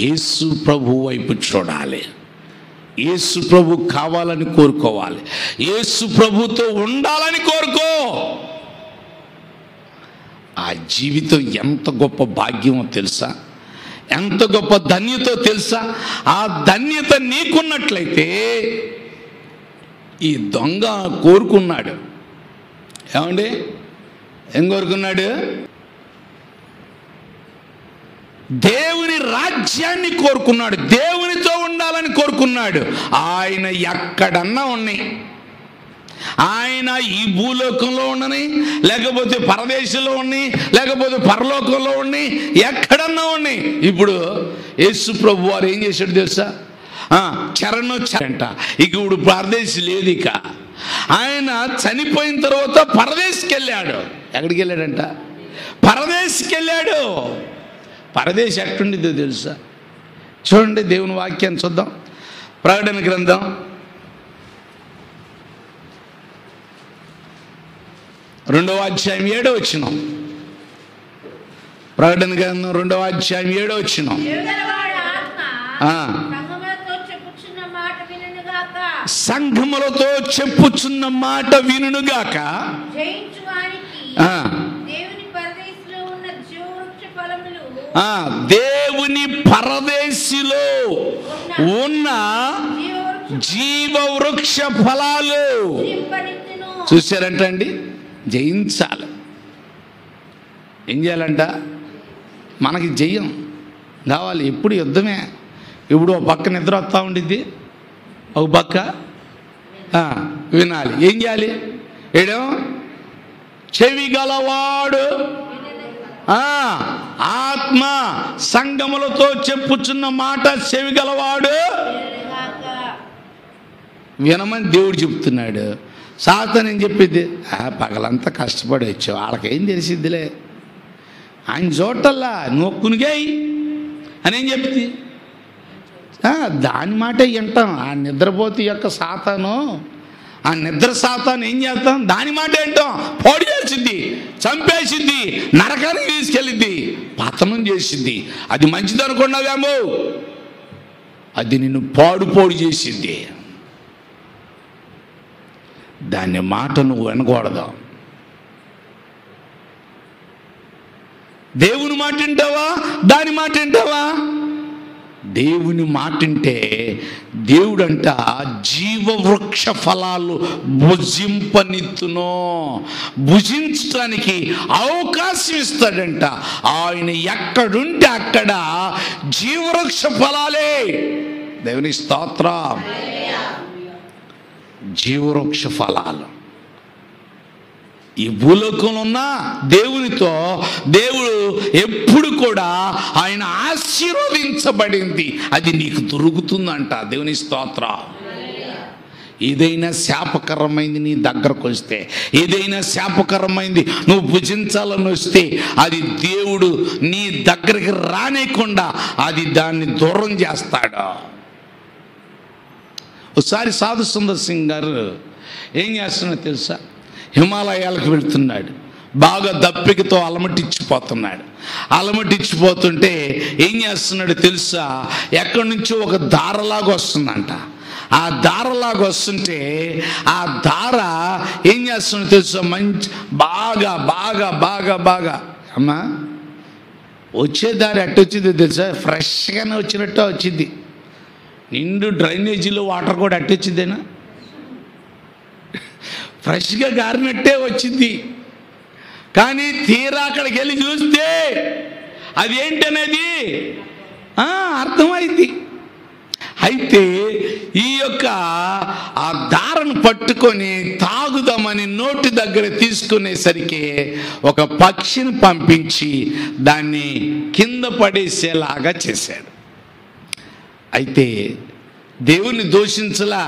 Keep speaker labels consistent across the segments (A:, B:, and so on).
A: యేసు ప్రభు వైపు చూడాలి. యేసు ప్రభు కావాలని కోరుకోవాలి. యేసు ప్రభుతో ఉండాలని కోరుకో. ఆ జీవితం ఎంత గొప్ప భాగ్యమో తెలుసా? ఎంత గొప్ప ధన్యతో తెలుసా? ఆ ధన్యత నీకున్నట్లయితే ఈ దొంగ కోరుకున్నాడు. ఏమండి, ఏం కోరుకున్నాడు? దేవుని రాజ్యాన్ని కోరుకున్నాడు. దేవునితో ఉండాలని కోరుకున్నాడు. ఆయన ఎక్కడన్నా ఉన్నాయి, ఆయన ఈ భూలోకంలో ఉండని, లేకపోతే పరదేశంలో ఉన్నాయి, లేకపోతే పరలోకంలో ఉన్నాయి, ఎక్కడన్నా ఉన్నాయి. ఇప్పుడు యేసు ప్రభు వారు ఏం చేశాడు తెలుసా? చరణొచ్చారంట. ఇక ఇప్పుడు పరదేశి లేదు. ఇక ఆయన చనిపోయిన తర్వాత పరదేశికి వెళ్ళాడు. ఎక్కడికి వెళ్ళాడంట? పరదేశికి వెళ్ళాడు. పరదేశి ఎట్టుండిద్దో తెలుసా? చూడండి, దేవుని వాక్యాన్ని చూద్దాం. ప్రకటన గ్రంథం 2వ అధ్యాయం 7వ వచనం. ప్రకటన గ్రంథం 2వ అధ్యాయం 7వ వచనం. సంఘములతో చెప్పుచున్న మాట వినుగాక, దేవుని పరదేశిలో ఉన్న జీవవృక్ష ఫలాలు చూశారంట అండి. జయించాలి. ఏం చేయాలంట? మనకి జయం కావాలి. ఎప్పుడు యుద్ధమే. ఇప్పుడు ఒక పక్క నిద్ర వస్తూ ఉండిద్ది, ఒక పక్క వినాలి. ఏం చేయాలి? ఏడో చెవి గలవాడు ఆత్మ సంగములతో చెప్పుచున్న మాట చెవి గలవాడు వినమని దేవుడు చెప్తున్నాడు. సాతాను ఏం చెప్పిద్ది? పగలంతా కష్టపడి వచ్చావు, వాళ్ళకేం తెలిసిద్దిలే, ఆయన చూడటల్లా నువ్వు కునిగాయి అని ఏం చెప్తుంది? దాని మాట వింటాం. ఆ నిద్రపోతు యొక్క సాతాను, ఆ నిద్ర సాతాను ఏం చేస్తాం? దాని మాట ఏంటాం? పొడి చేసిద్ది, చంపేసిద్ది, నరకానికి తీసుకెళ్ళిద్ది, పతనం చేసిద్ది. అది మంచిది అనుకున్నావేమో, అది నిన్ను పాడు చేసిద్ది. దాని మాట నువ్వు వినకూడదు. దేవుని మాట వింటావా? దాని మాట వింటావా? దేవుని మాట వింటే దేవుడంట జీవవృక్ష ఫలాలు భుజింపనిత్తునో, భుజించడానికి అవకాశం ఇస్తాడంట. ఆయన ఎక్కడుంటే అక్కడ జీవవృక్ష ఫలాలే. దేవుని స్తోత్రం. జీవవృక్ష ఫలాలు ఈ భూలోకంలో ఉన్న దేవునితో దేవుడు ఎప్పుడు కూడా ఆయన ఆశీర్వదించబడింది. అది నీకు దొరుకుతుందంట. దేవుని స్తోత్రం. ఏదైనా శాపకరమైంది నీ దగ్గరకు వస్తే, ఏదైనా శాపకరమైంది నువ్వు భుజించాలని వస్తే, అది దేవుడు నీ దగ్గరికి రానేకుండా అది దాన్ని దూరం చేస్తాడు. ఒకసారి సాధు సుందర్ సింగ్ గారు ఏం చేస్తున్నాడో తెలుసా? హిమాలయాలకు వెళ్తున్నాడు. బాగా దప్పికతో అలమటించిపోతున్నాడు. అలమటించిపోతుంటే ఏం చేస్తున్నాడు తెలుసా? ఎక్కడి నుంచో ఒక దారలాగా వస్తుందంట. ఆ దారలాగా వస్తుంటే ఆ దార ఏం చేస్తుందో తెలుసా? మంచి బాగా బాగా బాగా బాగా అమ్మా వచ్చే దారి అట్టొచ్చింది తెలుసా? ఫ్రెష్గానే వచ్చినట్టు వచ్చింది. నిండు డ్రైనేజీలో వాటర్ కూడా అట్టొచ్చిందేనా? ఫ్రెష్గా గారినట్టే వచ్చింది. కానీ తీరా అక్కడికి వెళ్ళి చూస్తే అదేంటనేది అర్థమైంది. అయితే ఈ యొక్క ఆ దారను పట్టుకొని తాగుదామని నోటి దగ్గర తీసుకునేసరికి ఒక పక్షిని పంపించి దాన్ని కింద పడేసేలాగా చేశాడు. అయితే దేవుణ్ణి దూషించలా.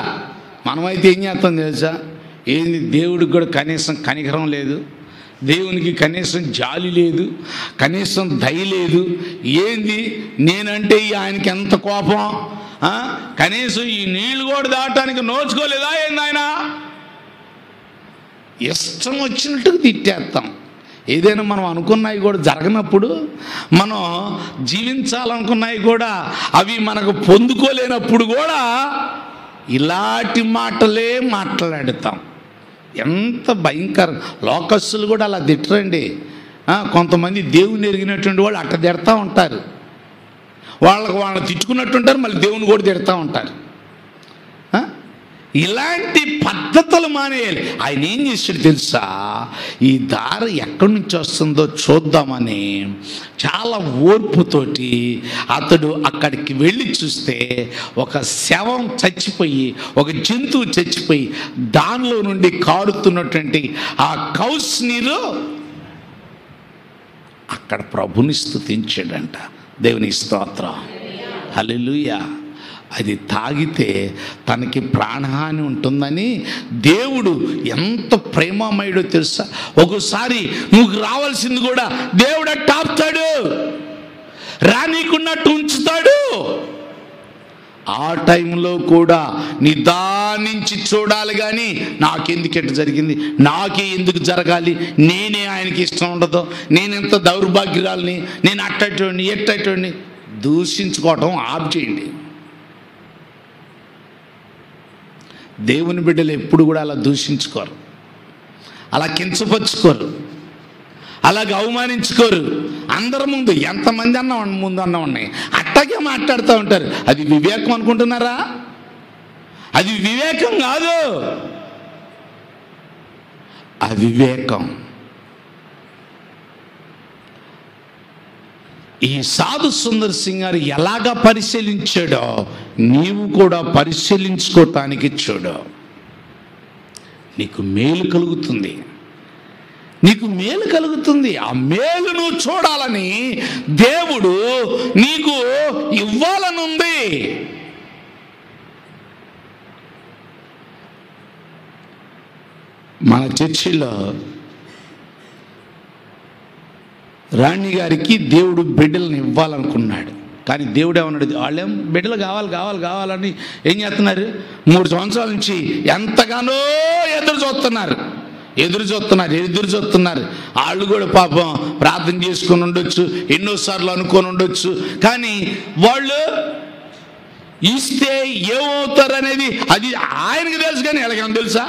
A: మనమైతే ఏం చేస్తాం తెలుసా? ఏంది, దేవుడికి కూడా కనీసం కనికరం లేదు, దేవునికి కనీసం జాలి లేదు, కనీసం దయ లేదు. ఏంది నేనంటే ఆయనకి ఎంత కోపం, కనీసం ఈ నీళ్లు కూడా దాటానికి నోచుకోలేదా ఏంది ఆయన? ఇష్టం వచ్చినట్టుగా తిట్టేస్తాం. ఏదైనా మనం అనుకున్నవి కూడా జరగనప్పుడు, మనం జీవించాలనుకున్నవి కూడా అవి మనకు పొందుకోలేనప్పుడు కూడా ఇలాంటి మాటలే మాట్లాడతాం. ఎంత భయంకరం! లోకస్తులు కూడా అలా తిట్టరండి. కొంతమంది దేవుని ఎరిగినటువంటి వాళ్ళు అట్ట తిడతా ఉంటారు. వాళ్ళని తిట్టుకున్నట్టు ఉంటారు, మళ్ళీ దేవుని కూడా తిడతా ఉంటారు. ఇలాంటి పద్ధతులు మానేయాలి. ఆయన ఏం చేశాడు తెలుసా? ఈ దారి ఎక్కడి నుంచి వస్తుందో చూద్దామని చాలా ఓర్పుతోటి అతడు అక్కడికి వెళ్ళి చూస్తే ఒక శవం చచ్చిపోయి, ఒక జంతువు చచ్చిపోయి దానిలో నుండి కారుతున్నటువంటి ఆ కౌస్ నీరు అక్కడ ప్రభుని స్తుతించాడంట. దేవుని స్తోత్రం, హల్లెలూయా. అది తాగితే తనకి ప్రాణహాని ఉంటుందని దేవుడు ఎంత ప్రేమమయుడో తెలుసా? ఒక్కోసారి నువ్వు రావాల్సింది కూడా దేవుడు ఆపుతాడు, రానీకున్నట్టు ఉంచుతాడు. ఆ టైంలో కూడా నిదానించి చూడాలి. కానీ నాకెందుకు ఎట్లా జరిగింది, నాకే ఎందుకు జరగాలి, నేనే ఆయనకి ఇష్టం ఉండదు, నేనెంత దౌర్భాగ్యురాలని, నేను అట్టటోడిని ఎట్టటోడిని దూషించుకోవటం ఆప్ చేయండి. దేవుని బిడ్డలు ఎప్పుడు కూడా అలా దూషించుకోరు, అలా కించపరుచుకోరు, అలాగే అవమానించుకోరు. అందరి ముందు ఎంతమంది ముందు అన్న ఉన్నాయి అట్టాగే మాట్లాడుతూ ఉంటారు. అది వివేకం అనుకుంటున్నారా? అది వివేకం కాదు, అవివేకం. ఈ సాధు సుందర్ సింగ్ గారు ఎలాగా పరిశీలించాడో నీవు కూడా పరిశీలించుకోవటానికి చూడు. నీకు మేలు కలుగుతుంది, నీకు మేలు కలుగుతుంది. ఆ మేలును చూడాలని దేవుడు నీకు ఇవ్వాలనుంది. మన చర్చిలో రాణి గారికి దేవుడు బిడ్డలను ఇవ్వాలనుకున్నాడు. కానీ దేవుడు ఏమన్నాడు? వాళ్ళేం బిడ్డలు కావాలని ఏం చేస్తున్నారు? 3 సంవత్సరాల నుంచి ఎంతగానో ఎదురు చూస్తున్నారు. వాళ్ళు కూడా పాపం ప్రార్థన చేసుకొని ఉండొచ్చు, ఎన్నోసార్లు అనుకొని ఉండొచ్చు. కానీ వాళ్ళు ఇస్తే ఏమవుతారు అనేది అది ఆయనకి తెలుసు, కానీ ఎలాగేమో తెలుసా?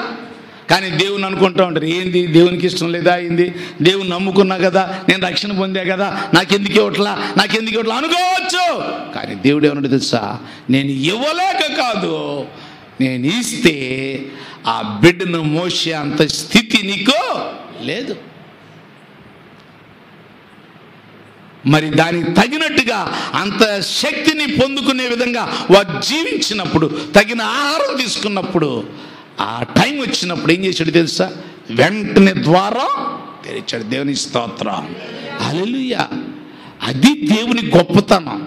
A: కానీ దేవుని అనుకుంటూ ఉంటారు, ఏంది దేవునికి ఇష్టం లేదా, ఏంది దేవుని నమ్ముకున్నా కదా, నేను రక్షణ పొందా కదా, నాకెందుకు ఇవ్వట్లా అనుకోవచ్చు. కానీ దేవుడు ఏమన్నా తెలుసా? నేను ఇవ్వలేక కాదు, నేను ఇస్తే ఆ బిడ్డను మోసే అంత స్థితి నీకు లేదు. మరి దానికి తగినట్టుగా అంత శక్తిని పొందుకునే విధంగా వారు జీవించినప్పుడు, తగిన ఆహారం తీసుకున్నప్పుడు, ఆ టైం వచ్చినప్పుడు ఏం చేశాడు తెలుసా? వెంటనే ద్వారం తెరిచాడు. దేవుని స్తోత్రం, హల్లెలూయా. అది దేవుని గొప్పతనం.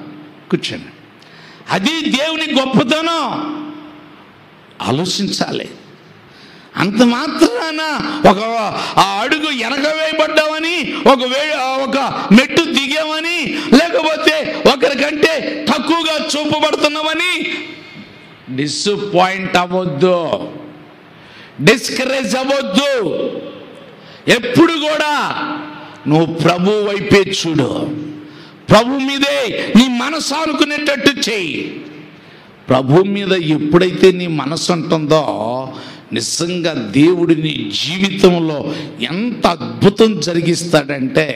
A: కూర్చోండి, అది దేవుని గొప్పతనం. ఆలోచించాలి. అంత మాత్రాన ఒక అడుగు వెనక వేయబడ్డామని, ఒక మెట్టు దిగామని, లేకపోతే ఒకరికంటే తక్కువగా చూపబడుతున్నామని డిసప్పాయింట్ అవ్వద్దు, డిస్కరేజ్ అవ్వద్దు. ఎప్పుడు కూడా నువ్వు ప్రభు వైపే చూడు, ప్రభు మీదే నీ మనసు అనుకునేటట్టు చెయ్యి. ప్రభు మీద ఎప్పుడైతే నీ మనసు ఉంటుందో నిజంగా దేవుడు నీ జీవితంలో ఎంత అద్భుతం జరిగిస్తాడంటే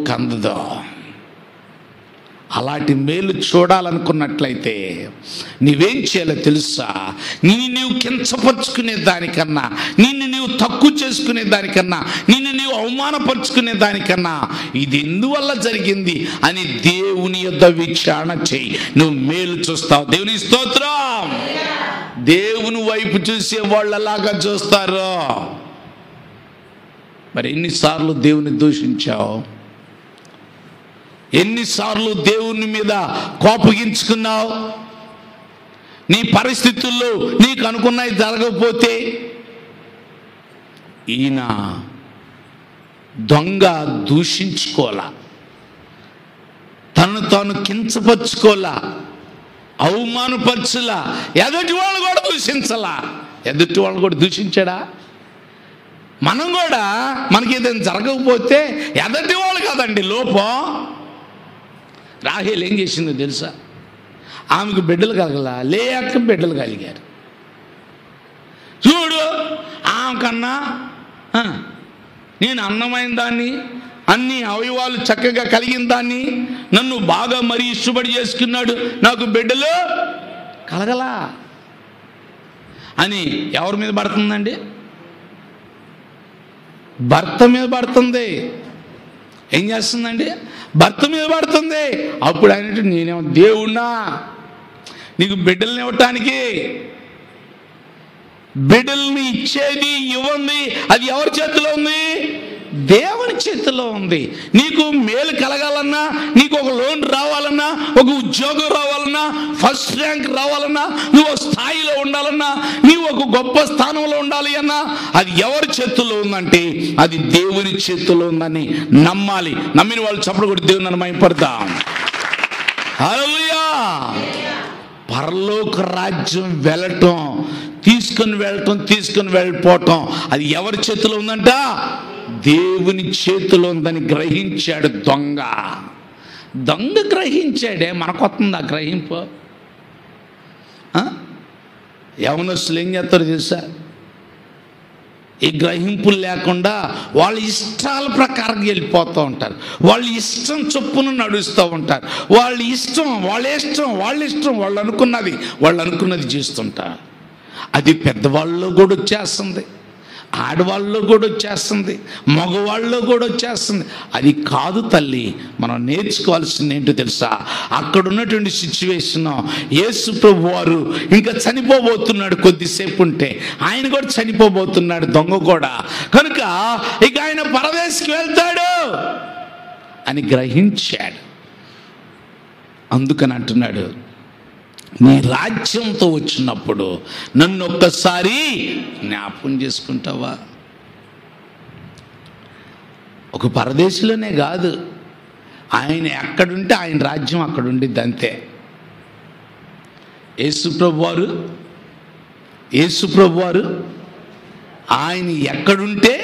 A: కందదో. అలాంటి మేలు చూడాలనుకున్నట్లయితే నీవేం చేయాలో తెలుసా? నిన్ను నీవు కించపరుచుకునే దానికన్నా, నిన్ను నీవు తక్కువ చేసుకునే దానికన్నా, నిన్ను నీవు అవమానపరుచుకునే దానికన్నా ఇది ఎందువల్ల జరిగింది అని దేవుని యొద్ద విచారణ చేయి. నువ్వు మేలు చూస్తావు. దేవుని స్తోత్రం. దేవుని వైపు చూసే వాళ్ళు అలాగా చూస్తారు. మరి ఎన్నిసార్లు దేవుని దూషించావు? ఎన్నిసార్లు దేవుని మీద కోపగించుకున్నావు? నీ పరిస్థితుల్లో నీకు అనుకున్నవి జరగకపోతే ఈయన దొంగ దూషించుకోలా, తను తాను కించపరుచుకోలా, అవమానపరచులా, ఎదుటి వాళ్ళు కూడా దూషించలా. ఎదుటి వాళ్ళు కూడా దూషించాడా? మనం కూడా మనకి ఏదైనా జరగకపోతే ఎదటి వాళ్ళు కాదండి లోపం. రాహేల్ ఏం చేసిందో తెలుసా? ఆమెకు బిడ్డలు కలగలా, లేయాకు బిడ్డలు కలిగారు. చూడు, ఆమె కన్నా నేను అందమైన దాన్ని, అన్ని అవయవాలు చక్కగా కలిగిన దాన్ని, నన్ను బాగా మరీ ఇష్టపడి చేసుకున్నాడు, నాకు బిడ్డలు కలగలా అని ఎవరి మీద పడుతుందండి? భర్త మీద పడుతుంది. ఏం చేస్తుందండి? భర్త మీద పడుతుంది. అప్పుడు ఆయన, నేనేమో దేవుణ్ణా నీకు బిడ్డల్ని ఇవ్వటానికి? బిడ్డల్ని ఇచ్చేది ఇవ్వండి అది ఎవరి చేతిలో ఉంది? దేవుని చేతిలో ఉంది. నీకు మేలు కలగాలన్నా, నీకు ఒక లోన్ రావాలన్నా, ఒక ఉద్యోగం రావాలన్నా, ఫస్ట్ ర్యాంక్ రావాలన్నా, నువ్వు ఒక స్థాయిలో ఉండాలన్నా, నీవు ఒక గొప్ప స్థానంలో ఉండాలి అన్నా, అది ఎవరి చేతుల్లో ఉందంటే అది దేవుని చేతుల్లో ఉందని నమ్మాలి. నమ్మిన వాళ్ళు చప్పుడు కొట్టి దేవుని మహిమపడతాం. హల్లెలూయా. పరలోక రాజ్యం వెళ్ళటం, తీసుకొని వెళ్ళిపోవటం అది ఎవరి చేతిలో ఉందంట? దేవుని చేతిలో ఉందని గ్రహించాడు దొంగ గ్రహించాడే. మనకొస్తుందా గ్రహింపు? యవనస్తులు ఏం చేస్తారో తెలుసా? ఈ గ్రహింపులు లేకుండా వాళ్ళ ఇష్టాల ప్రకారం వెళ్ళిపోతూ ఉంటారు. వాళ్ళ ఇష్టం చొప్పున నడుస్తూ ఉంటారు. వాళ్ళ ఇష్టం వాళ్ళు అనుకున్నది చేస్తుంటారు. అది పెద్దవాళ్ళలో కూడా వచ్చేస్తుంది, ఆడవాళ్ళలో కూడా వచ్చేస్తుంది, మగవాళ్ళలో కూడా వచ్చేస్తుంది. అది కాదు తల్లి. మనం నేర్చుకోవాల్సింది ఏంటో తెలుసా? అక్కడ ఉన్నటువంటి సిచ్యువేషన్, యేసు ప్రభు వారు ఇంకా చనిపోబోతున్నాడు. కొద్దిసేపు ఉంటే ఆయన కూడా చనిపోబోతున్నాడు, దొంగ కూడా. కనుక ఇక ఆయన పరదేశికి వెళ్తాడు అని గ్రహించాడు. అందుకని అంటున్నాడు, నీ రాజ్యంతో వచ్చినప్పుడు నన్ను ఒక్కసారి జ్ఞాపకం చేసుకుంటావా? ఒక పరదేశంలోనే కాదు, ఆయన ఎక్కడుంటే ఆయన రాజ్యం అక్కడ ఉండిద్ది, అంతే. యేసుప్రభు వారు ఆయన ఎక్కడుంటే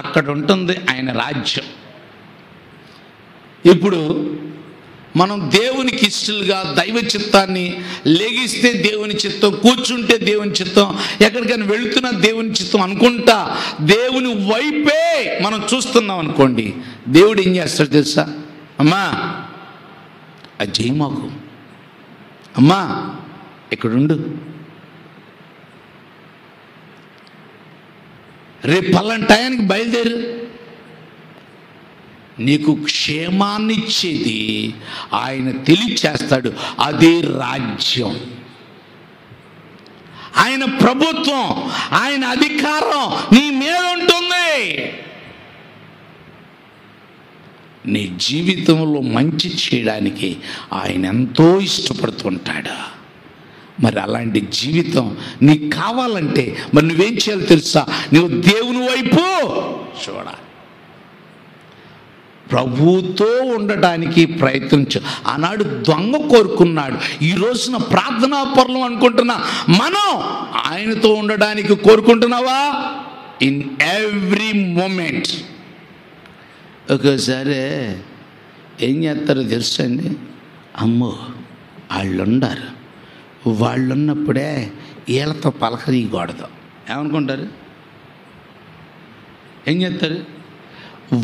A: అక్కడ ఉంటుంది ఆయన రాజ్యం. ఇప్పుడు మనం దేవునికి ఇష్టలుగా దైవ చిత్తాన్ని లెగిస్తే దేవుని చిత్తం, కూర్చుంటే దేవుని చిత్తం, ఎక్కడికైనా వెళుతున్నా దేవుని చిత్తం అనుకుంటా దేవుని వైపే మనం చూస్తున్నాం అనుకోండి, దేవుడు ఏం చేస్తాడు తెలుసా? అమ్మా అది చేయి, మాకు అమ్మా ఇక్కడుండు, రేపు పలానా టయానికి బయలుదేరు. నీకు క్షేమాన్ని ఇచ్చేది ఆయన తెలియచేస్తాడు. అదే రాజ్యం, ఆయన ప్రభుత్వం, ఆయన అధికారం నీ మీద ఉంటుంది. నీ జీవితంలో మంచి చేయడానికి ఆయన ఎంతో ఇష్టపడుతుంటాడు. మరి అలాంటి జీవితం నీకు కావాలంటే మరి నువ్వేం చేయాలో తెలుసా? నువ్వు దేవుని వైపు చూడాలి, ప్రభువుతో ఉండడానికి ప్రయత్నించు. ఆనాడు దొంగ కోరుకున్నాడు, ఈ రోజున ప్రార్థనా పరులం అనుకుంటున్నా మనం ఆయనతో ఉండడానికి కోరుకుంటున్నావా? In every moment. ఒకసారి ఏం చేస్తారో తెలుసా అండి? అమ్మో వాళ్ళున్నప్పుడే వీళ్ళతో పలకరీయకూడదు. ఏమనుకుంటారు? ఏం చేస్తారు?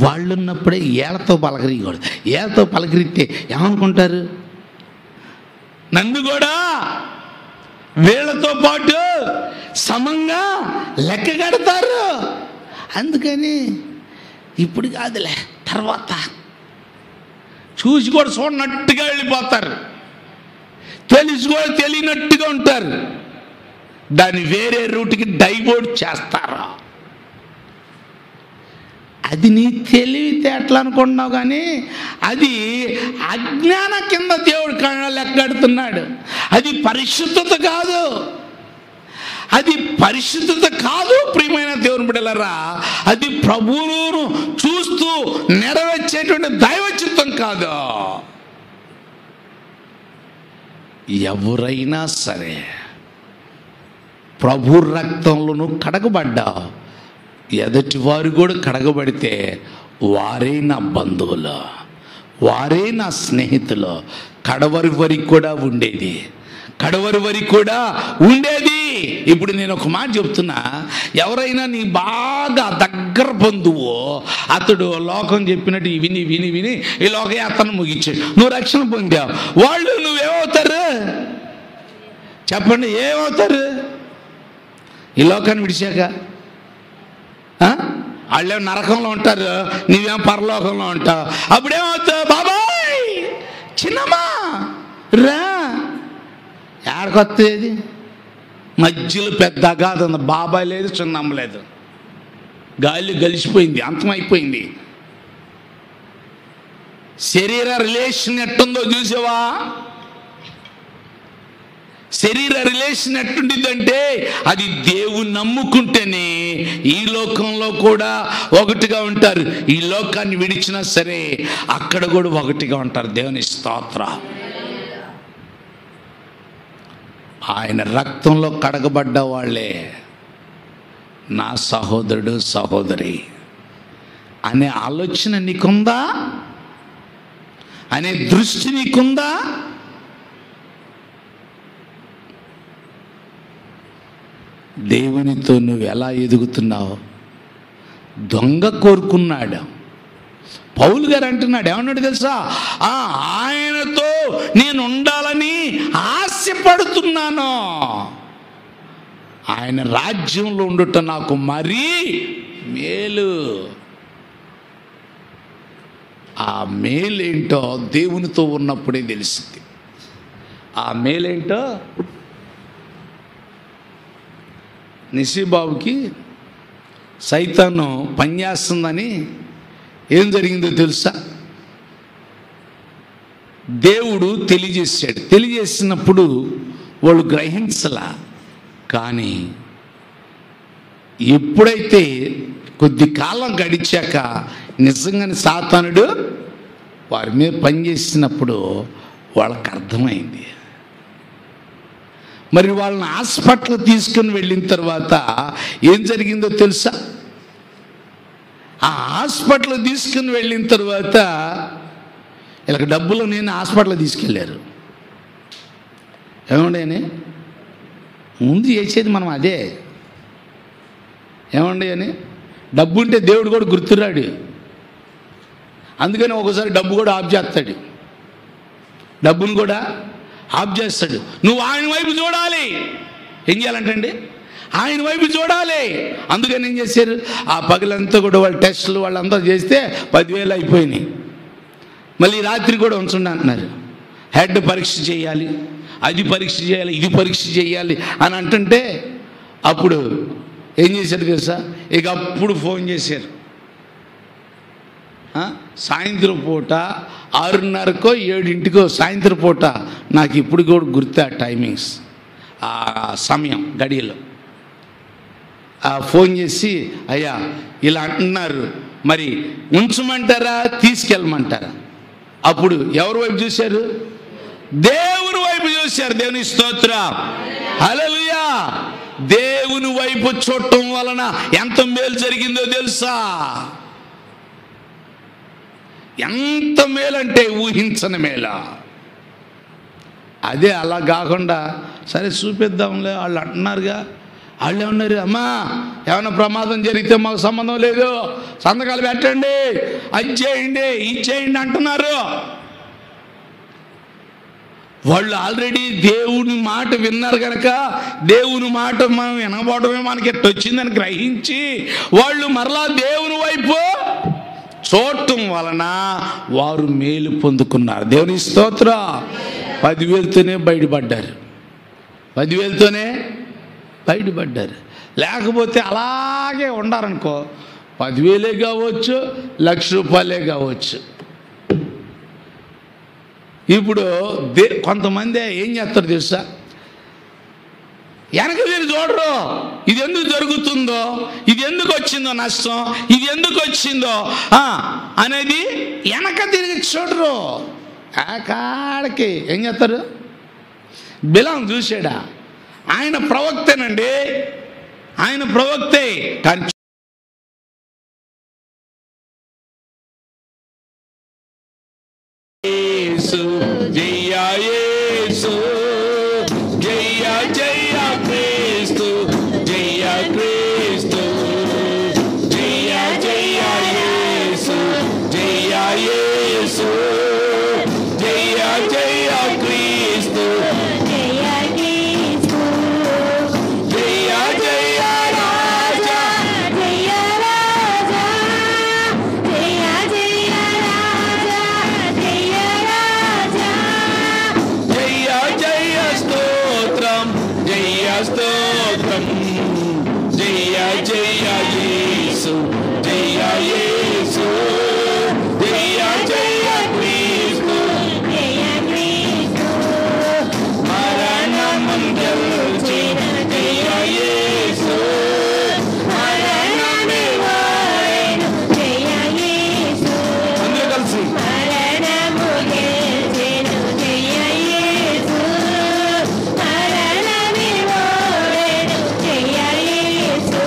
A: వాళ్ళున్నప్పుడే ఏళ్ళతో పలకరీయకూడదు. ఏళ్ళతో పలకరిస్తే ఏమనుకుంటారు? నన్ను కూడా వీళ్ళతో పాటు సమంగా లెక్క కడతారు. అందుకని ఇప్పుడు కాదులే, తర్వాత చూసి కూడా చూడనట్టుగా వెళ్ళిపోతారు, తెలిసి కూడా తెలియనట్టుగా ఉంటారు. దాన్ని వేరే రూట్కి డైవర్ట్ చేస్తారు. అది నీ తెలివితేటలు అనుకుంటున్నావు, కానీ అది అజ్ఞాన కింద దేవుడు లెక్కడుతున్నాడు. అది పరిశుద్ధత కాదు, ప్రియమైన దేవుని బిడ్డలారా. అది ప్రభువును చూస్తూ నెరవేర్చేటువంటి దైవ చిత్తం కాదు. ఎవరైనా సరే ప్రభు రక్తంలోనూ కడగబడ్డావు, ఎదటి వారు కూడా కడగబడితే వారే నా బంధువులు, వారే నా స్నేహితులు. కడవరి వరకు కూడా ఉండేది, కడవరి వరకు కూడా ఉండేది. ఇప్పుడు నేను ఒక మాట చెప్తున్నా, ఎవరైనా నీ బాగా దగ్గర బంధువు, అతడు లోకం చెప్పినట్టు విని విని విని ఈ లోకయాత్రను ముగించాడు, నువ్వు రక్షణ పొందావు, వాళ్ళు నువ్వేమవుతారు చెప్పండి? ఏమవుతారు? ఈ లోకాన్ని విడిచాక వాళ్ళేమో నరకంలో ఉంటారు, నీవేమో పరలోకంలో ఉంటావు. అప్పుడేమవుతావు? బాబాయ్ చిన్నమ్మా రా, ఏడకొత్తేది? మధ్యలో పెద్ద అగాధం ఉంది, బాబాయ్ లేదు, చిన్నమ్మ లేదు, గాలి గలిసిపోయింది, అంతమైపోయింది. శరీర రిలేషన్ ఎట్టుందో చూసావా? శరీర రిలేషన్ ఎట్టుండిద్దంటే అది దేవుని నమ్ముకుంటేనే ఈ లోకంలో కూడా ఒకటిగా ఉంటారు, ఈ లోకాన్ని విడిచినా సరే అక్కడ కూడా ఒకటిగా ఉంటారు. దేవుని స్తోత్రం. ఆయన రక్తంలో కడగబడ్డ వాళ్ళే నా సహోదరుడు సహోదరి అనే ఆలోచన నీకుందా? అనే దృష్టి నీకుందా? దేవునితో నువ్వు ఎలా ఎదుగుతున్నావు? దొంగ కోరుకున్నాడు. పౌలు గారు అంటున్నాడు, ఏమన్నాడు తెలుసా? ఆయనతో నేను ఉండాలని ఆశపడుతున్నాను, ఆయన రాజ్యంలో ఉండుట నాకు మరీ మేలు. ఆ మేలేంటో దేవునితో ఉన్నప్పుడే తెలిసింది. ఆ మేలేంటో నిసిబాబుకి సైతాను పనిచేస్తుందని ఏం జరిగిందో తెలుసా? దేవుడు తెలియజేశాడు. తెలియజేసినప్పుడు వాళ్ళు గ్రహించలా. కానీ ఎప్పుడైతే కొద్ది కాలం గడిచాక నిజంగానే సాతానుడు వారి మీద పనిచేసినప్పుడు వాళ్ళకి అర్థమైంది. మరి వాళ్ళని హాస్పిటల్ తీసుకుని వెళ్ళిన తర్వాత ఏం జరిగిందో తెలుసా? ఆ హాస్పిటల్ తీసుకుని వెళ్ళిన తర్వాత ఇలా డబ్బులు నేను హాస్పిటల్ తీసుకెళ్ళారు. ఏమండి అని ముందు చేసేది మనం అదే. ఏమండి అని డబ్బు ఉంటే దేవుడు కూడా గుర్తురాడు. అందుకని ఒకసారి డబ్బు కూడా ఆఫ్ చేస్తాడు, డబ్బును కూడా ఆఫ్ చేస్తాడు. నువ్వు ఆయన వైపు చూడాలి. ఏం చేయాలంటే ఆయన వైపు చూడాలి. అందుకని ఏం చేశారు? ఆ పగలంతా కూడా వాళ్ళు టెస్టులు వాళ్ళంతా చేస్తే 10,000 అయిపోయినాయి. మళ్ళీ రాత్రి కూడా ఉంచండి అంటున్నారు. హెడ్ పరీక్ష చేయాలి, అది పరీక్ష చేయాలి, ఇది పరీక్ష చేయాలి అని అంటుంటే అప్పుడు ఏం చేశారు తెలుసా? ఇక అప్పుడు ఫోన్ చేశారు. సాయంత్రం పూట 6:30కో 7:00కో సాయంత్రం పూట, నాకు ఇప్పుడు కూడా గుర్తు ఆ టైమింగ్స్, ఆ సమయం గడియలో ఫోన్ చేసి, అయ్యా ఇలా అంటున్నారు, మరి ఉంచమంటారా తీసుకెళ్ళమంటారా? అప్పుడు ఎవరి వైపు చూశారు? దేవుని వైపు చూశారు. దేవుని స్తోత్రం, హల్లెలూయా. దేవుని వైపు చూడటం వలన ఎంత మేలు జరిగిందో తెలుసా? ఎంత మేలంటే ఊహించని మేళ. అదే అలా కాకుండా సరే చూపిద్దాంలే వాళ్ళు అంటున్నారుగా, వాళ్ళు ఏమన్నారు? అమ్మా ఏమైనా ప్రమాదం జరిగితే మాకు సంబంధం లేదు, సంతకాలు పెట్టండి, అది చేయండి, ఇది చేయండి అంటున్నారు. వాళ్ళు ఆల్రెడీ దేవుని మాట విన్నారు కనుక దేవుని మాట మనం వినబడమే మనకి ఎట్టు వచ్చిందని గ్రహించి వాళ్ళు మరలా దేవుని వైపు చూడటం వలన వారు మేలు పొందుకున్నారు. దేవుని స్తోత్రం. 10,000తోనే బయటపడ్డారు, 10,000తోనే బయటపడ్డారు. లేకపోతే అలాగే ఉండారనుకో, 10,000 కావచ్చు, ₹1,00,000 కావచ్చు. ఇప్పుడు కొంతమంది ఏం చేస్తారు తెలుసా? వెనక తిరిగి చూడరు. ఇది ఎందుకు జరుగుతుందో, ఇది ఎందుకు వచ్చిందో నష్టం, ఇది ఎందుకు వచ్చిందో అనేది వెనక తిరిగి చూడరు. కాడికి ఏం చేస్తారు? బిలాం చూసాడా? ఆయన ప్రవక్తేనండి, ఆయన ప్రవక్తే, కానీ యేసు జయ యేసు జయ జయ క్రీస్తు జయ క్రీస్తు జయ జయ యేసు జయ యేసు జయ జయ క్రీస్తు జయ క్రీస్తు జయ జయ రాజా జయ రాజా జయ జయ రాజా జయ రాజా జయ జయ స్తోత్రం జయ స్తోత్రం జయ జయ యేసు జయ యేసు జయ జయ క్రీస్తు జయ క్రీస్తు మరణం గెలిచిన జయ యేసు మరణమే వారెను జయ యేసు అందరూ కలిసి మరణము గెలిచిన జయ యేసు మరణమే వారెను జయ యేసు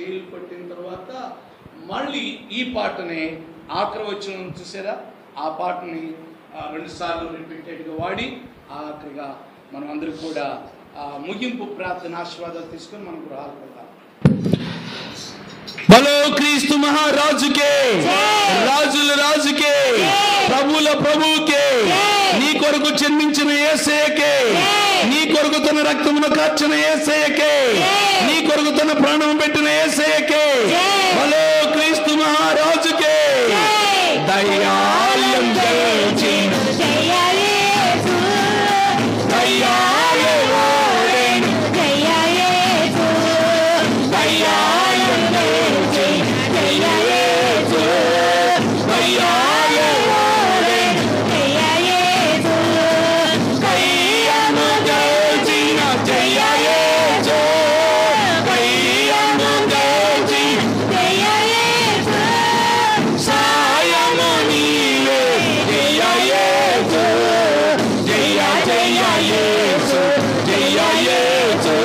A: జైలు పట్టిన తర్వాత మళ్ళీ ఈ పాటని ఆఖరి వచనం చూసారా, ఆ పాటని 2 సార్లు రిపీటెడ్గా వాడి ఆఖరిగా మనం అందరికి కూడా ముగింపు ప్రార్థన ఆశీర్వాదాలు తీసుకొని మనం గృహాలకు వెళ్దాం. బలో క్రీస్తు మహారాజుకే, రాజుల రాజుకే, ప్రభుల ప్రభువుకే, నీ కొరకు జన్మించిన యేసయ్యకే, నీ కొరకు తన రక్తమును కార్చిన యేసయ్యకే, నీ కొరకు తన ప్రాణం పెట్టిన యేసయ్యకే, బలో క్రీస్తు మహారాజుకే. దయాళం గర్జిన దయాయేసు, దయాయేసు, దయాయేసు, దయాళం గర్జిన దయాయేసు, దయాయేసు, దయాయేసు, దయాను గర్జిన దయాయేసు, దయాను గర్జిన దయాయేసు, సాయము నీవే దయాయేసు, జయ జయ యేసు, జయ యేసు,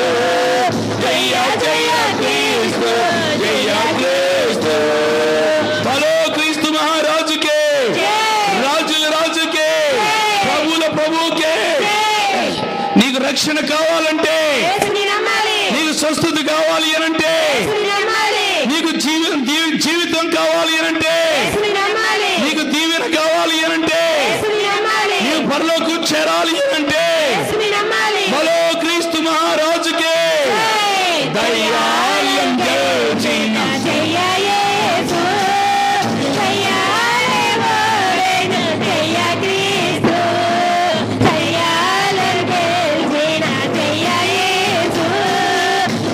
A: జయ జయ క్రీస్తు, జయ క్రీస్తు. బలో క్రీస్తు మహారాజుకే, రాజుల రాజుకే, ప్రభుల ప్రభువుకే. నీకు రక్షణ కావాలంటే, నీకు స్వస్థత కావాలి అనంటే, నీకు జీవితం కావాలి అనంటే, నీకు దీవెన కావాలి అనంటే, నీకు పరలోకం చేరాలి అనంటే, బలో క్రీస్తు మహారాజుకే. దయాళం గర్జిన దయాయేసు, దయాళేవోరెన దయాక్రీస్తు, దయాళం గర్జిన దయాయేసు,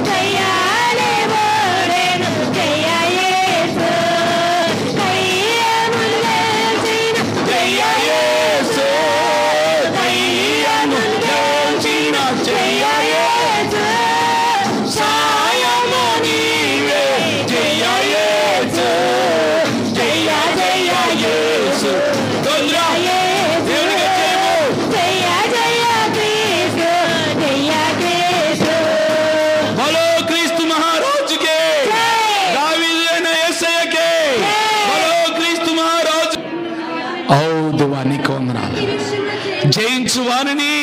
A: దయాళేవోరెన దయాయేసు, దయ్యముల్ గర్జిన దయాయేసు, దయ్యముల్ గర్జిన దయాయేసు, సాయము నీవే దయాయేసు, జయ జయ యేసు, తొందర దేవునికి జయము, జయ జయ క్రీస్తు, జయ క్రీస్తు. బలో క్రీస్తు మహారాజుకే, దావీదైన యేసయ్యకే, బలో క్రీస్తు మహారాజు. ఔదువా నీకు వందనాలు. జయించు వానిని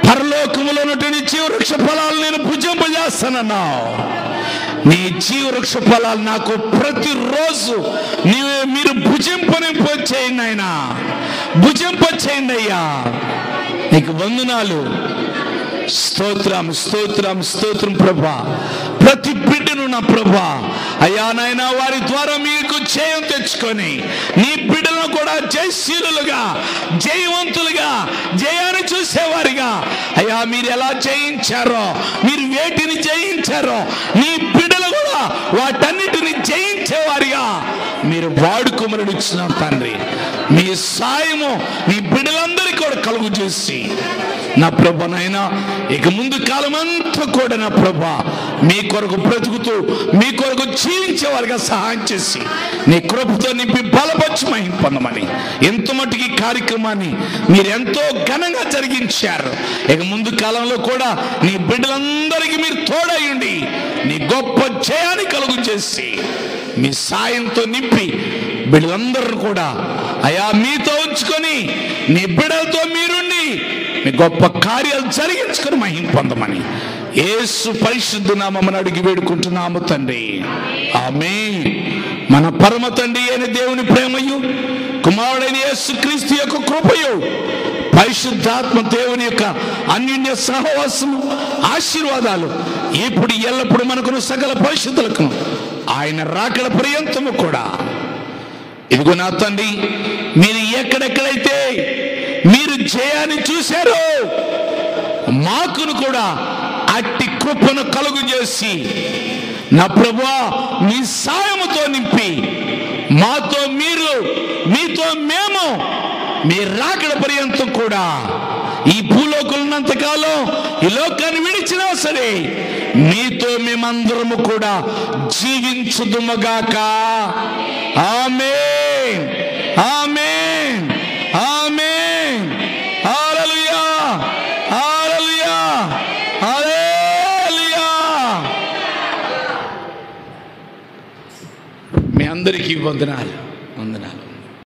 A: పరలోకములో ఉన్నటువంటి జీవవృక్ష ఫలాలు నేను భుజింపజేస్తానన్నావు. నీ జీవవృక్ష ఫలాలు నాకు ప్రతిరోజు మీరు భుజింపనింపచేయండి ఆయన, భుజింపచేయండి అయ్యా. నీకు వందనాలు. స్తోత్రం స్తోత్రం స్తోత్రం ప్రభా. ప్రతి బిడ్డను నా ప్రభా అయ్యా నాయన వారి ద్వారా మీకు జయం తెచ్చుకొని నీ బిడ్డలను కూడా జయశీలులుగా, జయవంతులుగా, జయాన్ని చూసేవారిగా అయ్యా మీరు ఎలా జయించారో, మీరు వేటిని జయించారో నీ బిడ్డలు కూడా వాటన్నిటిని జయించేవారిగా మీరు వాడుకోమని ఇచ్చిన తండ్రి, మీ సాయము నీ బిడ్డలందరికీ కూడా కలుగు చేసి నా ప్రభనైనా ఇక ముందు కాలం అంతా కూడా నా ప్రభా మీ కొరకు బ్రతుకుతూ మీ కొరకు జీవించే వారిగా సహాయం చేసి నీ కృపతో నింపి బలపరిచి మహిమ పొందమని, ఎంత మటుకి కార్యక్రమాన్ని మీరు ఎంతో ఘనంగా జరిగించారు. ఇక ముందు కాలంలో కూడా నీ బిడ్డలందరికీ మీరు తోడయ్యండి, నీ గొప్ప జయాన్ని కలుగు చేసి మీ సాయంతో నింపి బిడ్డలందరూ కూడా అయా మీతో ఉంచుకొని నీ బిడ్డలతో మీరుండి మీ గొప్ప కార్యాలు జరిగించుకొని మహిమ పొందమని యేసు పరిశుద్ధ నామమున అడిగి వేడుకుంటున్నాము తండ్రి, ఆమేన్. మన పరమ తండ్రి అయిన దేవుని ప్రేమయు, కుమారుడైన యేసు క్రీస్తు యొక్క కృపయు, పరిశుద్ధాత్మ దేవుని యొక్క అన్యోన్య సహవాసము, ఆశీర్వాదాలు ఇప్పుడు ఎల్లప్పుడు మనకును సకల పరిశుద్ధులకు ఆయన రాకడ పర్యంతము కూడా. ఇదిగో నా తండ్రి, మీరు ఎక్కడెక్కడైతే మీరు జయాన్ని చూశారో మాకును కూడా అట్టి కృపను కలుగు చేసి నా ప్రభువా మీ సాయముతో నింపి మాతో మీరు, మీతో మేము మీ రాకడ పర్యంతం కూడా ఈ భూలోకులున్నంత కాలం ఈ లోకాన్ని విడిచినా సరే మీతో మేమందరము కూడా జీవించుదుమగాక. ఆమేన్, ఆమేన్, ఆమేన్. హల్లెలూయా, హల్లెలూయా, హల్లెలూయా. అందరికీ వందనాలు వందనాలు.